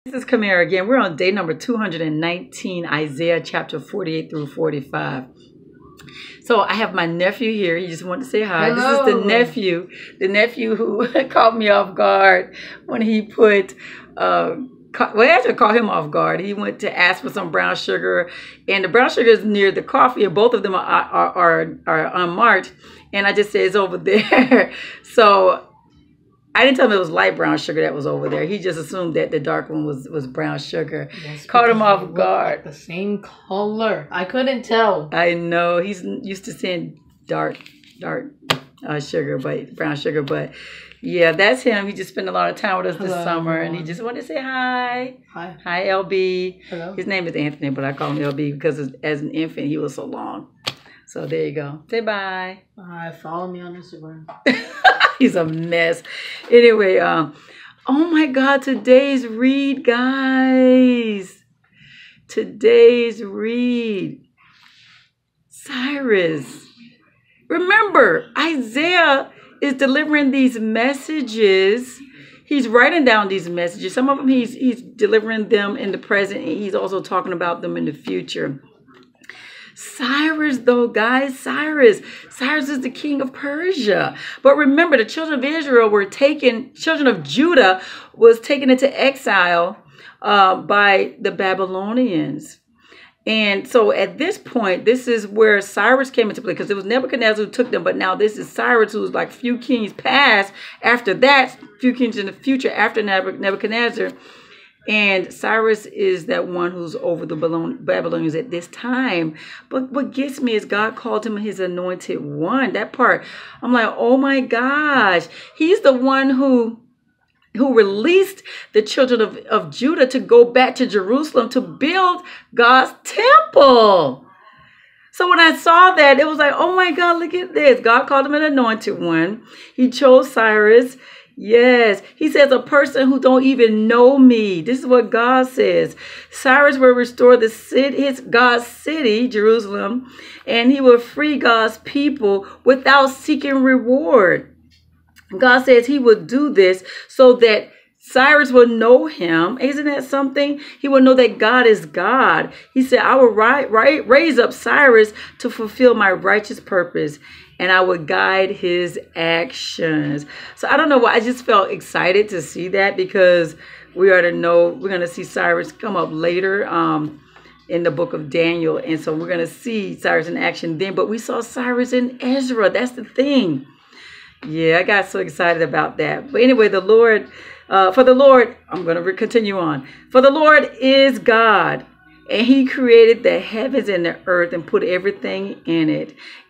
This is Kamera again. We're on day number 219, Isaiah chapter 48 through 45. So I have my nephew here. He just wanted to say hi. Hello. This is the nephew who caught me off guard when he put, actually caught him off guard. He went to ask for some brown sugar, and the brown sugar is near the coffee, and both of them are unmarked. And I just said it's over there. So I didn't tell him it was light brown sugar that was over there. He just assumed that the dark one was brown sugar. Yes, caught him off guard. The same color. I couldn't tell. I know. He's used to seeing dark sugar, but brown sugar. But yeah, that's him. He just spent a lot of time with us this summer, everyone. and he just wanted to say hi. Hi. Hi, LB. Hello. His name is Anthony, but I call him LB because as an infant he was so long. So there you go. Say bye. Hi. Follow me on Instagram. He's a mess. Anyway, oh my God, today's read, guys. Today's read. Cyrus. Remember, Isaiah is delivering these messages. He's writing down these messages. Some of them he's delivering them in the present, and he's also talking about them in the future. Cyrus, though, guys, Cyrus is the king of Persia. But remember, the children of Israel were taken, children of Judah was taken into exile by the Babylonians. And so at this point, this is where Cyrus came into play, because it was Nebuchadnezzar who took them. But now this is Cyrus, who's like few kings past. After that, few kings in the future after Nebuchadnezzar. And Cyrus is that one who's over the Babylonians at this time. But what gets me is God called him his anointed one. That part, I'm like, oh my gosh. He's the one who released the children of Judah to go back to Jerusalem to build God's temple. So when I saw that, it was like, oh my God, look at this. God called him an anointed one. He chose Cyrus. Yes, he says a person who don't even know me. This is what God says. Cyrus will restore God's city, Jerusalem, and he will free God's people without seeking reward. God says he will do this so that Cyrus will know him. Isn't that something? He will know that God is God. He said, I will raise up Cyrus to fulfill my righteous purpose, and I will guide his actions. So I don't know why. I just felt excited to see that, because we already know we're going to see Cyrus come up later in the book of Daniel. And so we're going to see Cyrus in action then. But we saw Cyrus in Ezra. That's the thing. Yeah, I got so excited about that. But anyway, I'm going to continue on. For the Lord is God, and he created the heavens and the earth and put everything in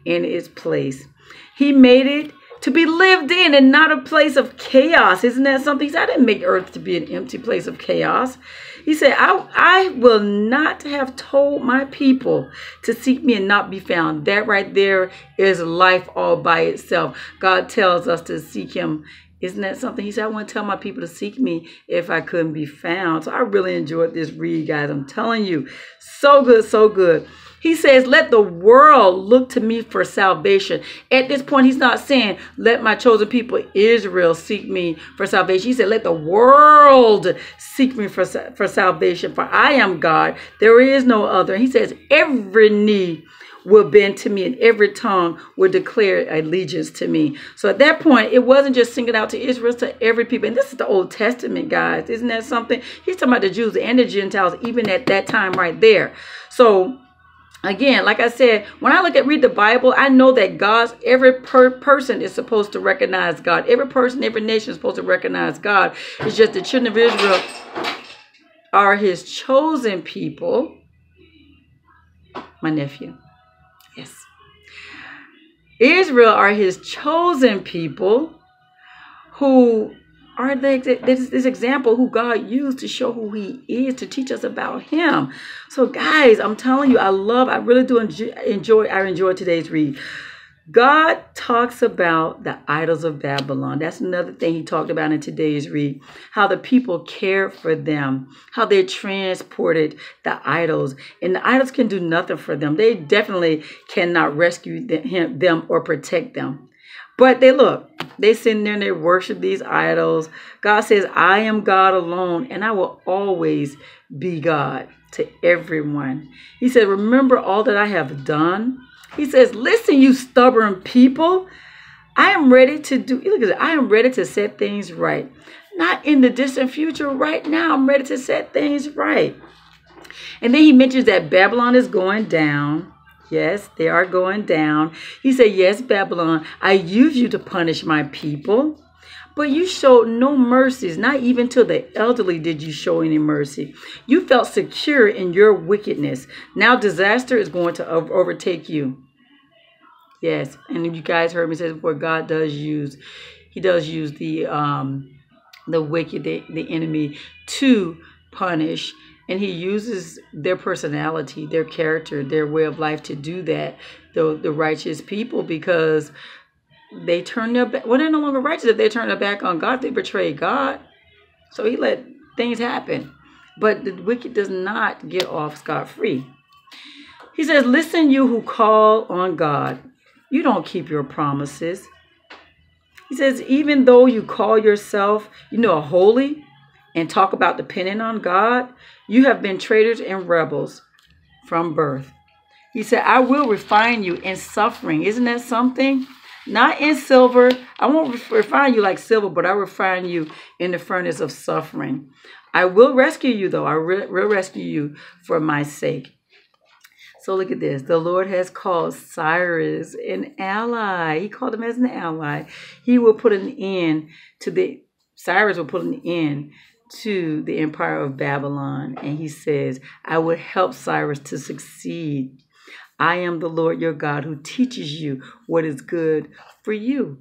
its place. He made it to be lived in and not a place of chaos. Isn't that something? He said, I didn't make earth to be an empty place of chaos. He said, I will not have told my people to seek me and not be found. That right there is life all by itself. God tells us to seek him. Isn't that something? He said, I want to tell my people to seek me if I couldn't be found. So I really enjoyed this read, guys. I'm telling you, so good, so good. He says, let the world look to me for salvation. At this point, he's not saying, let my chosen people, Israel, seek me for salvation. He said, let the world seek me for salvation, for I am God. There is no other. He says, every knee will bend to me and every tongue will declare allegiance to me. So at that point, it wasn't just singing out to Israel, to every people. And this is the Old Testament, guys. Isn't that something? He's talking about the Jews and the Gentiles, even at that time right there. So again, like I said, when I read the Bible, I know that every person is supposed to recognize God. Every person, every nation is supposed to recognize God. It's just the children of Israel are his chosen people. My nephew. Yes. Israel are his chosen people who are this example who God used to show who he is, to teach us about him. So guys, I'm telling you, I really do enjoy today's read. God talks about the idols of Babylon. That's another thing he talked about in today's read. How the people cared for them. How they transported the idols. And the idols can do nothing for them. They definitely cannot rescue them or protect them. But they sit there and they worship these idols. God says, I am God alone, and I will always be God to everyone. He said, remember all that I have done. He says, listen, you stubborn people. I am ready to look at it. I am ready to set things right. Not in the distant future, right now. I'm ready to set things right. And then he mentions that Babylon is going down. Yes, they are going down. He said, yes, Babylon, I use you to punish my people. But you showed no mercies. Not even to the elderly did you show any mercy. You felt secure in your wickedness. Now disaster is going to overtake you. Yes, and you guys heard me say before, God does use, he does use the wicked, the enemy, to punish. And he uses their personality, their character, their way of life to do that, the righteous people, because they turn their back. Well, they're no longer righteous if they turn their back on God. They betray God. So he let things happen. But the wicked does not get off scot-free. He says, listen, you who call on God. You don't keep your promises. He says, even though you call yourself, holy, and talk about depending on God, you have been traitors and rebels from birth. He said, I will refine you in suffering. Isn't that something? Not in silver. I won't refine you like silver, but I refine you in the furnace of suffering. I will rescue you, though. I will rescue you for my sake. So look at this. The Lord has called Cyrus an ally. He called him as an ally. He will put an end to Cyrus will put an end to the empire of Babylon. And he says, I will help Cyrus to succeed. I am the Lord your God who teaches you what is good for you.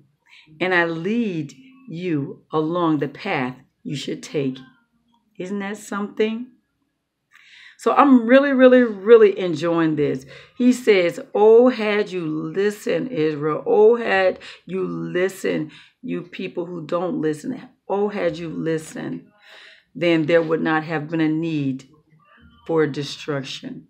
And I lead you along the path you should take. Isn't that something? So I'm really, really, really enjoying this. He says, oh, had you listened, Israel. Oh, had you listened, you people who don't listen. Oh, had you listened, then there would not have been a need for destruction.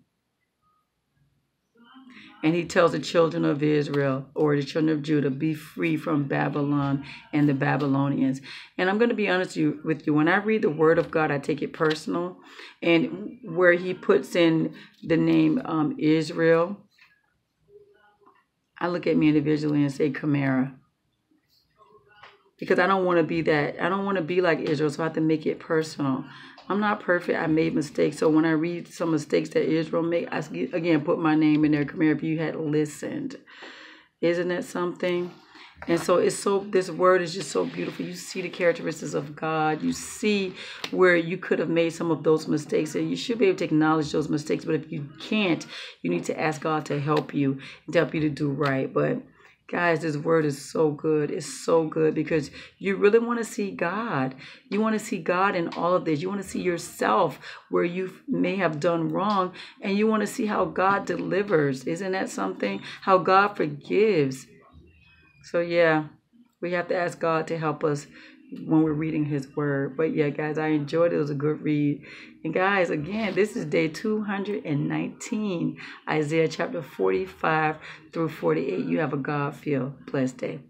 And he tells the children of Israel, or the children of Judah, be free from Babylon and the Babylonians. And I'm going to be honest with you. When I read the word of God, I take it personal. And where he puts in the name Israel, I look at me individually and say Kamera. Because I don't want to be that. I don't want to be like Israel, so I have to make it personal. I'm not perfect. I made mistakes. So when I read some mistakes that Israel made, I again put my name in there. Come here, if you had listened. Isn't that something? And so this word is just so beautiful. You see the characteristics of God. You see where you could have made some of those mistakes. And you should be able to acknowledge those mistakes. But if you can't, you need to ask God to help you and to help you to do right. But guys, this word is so good. It's so good because you really want to see God. You want to see God in all of this. You want to see yourself where you may have done wrong, and you want to see how God delivers. Isn't that something? How God forgives. So yeah, we have to ask God to help us when we're reading his word. But yeah, guys, I enjoyed it. It was a good read. And guys, again, this is day 219, Isaiah chapter 45 through 48. You have a God-filled blessed day.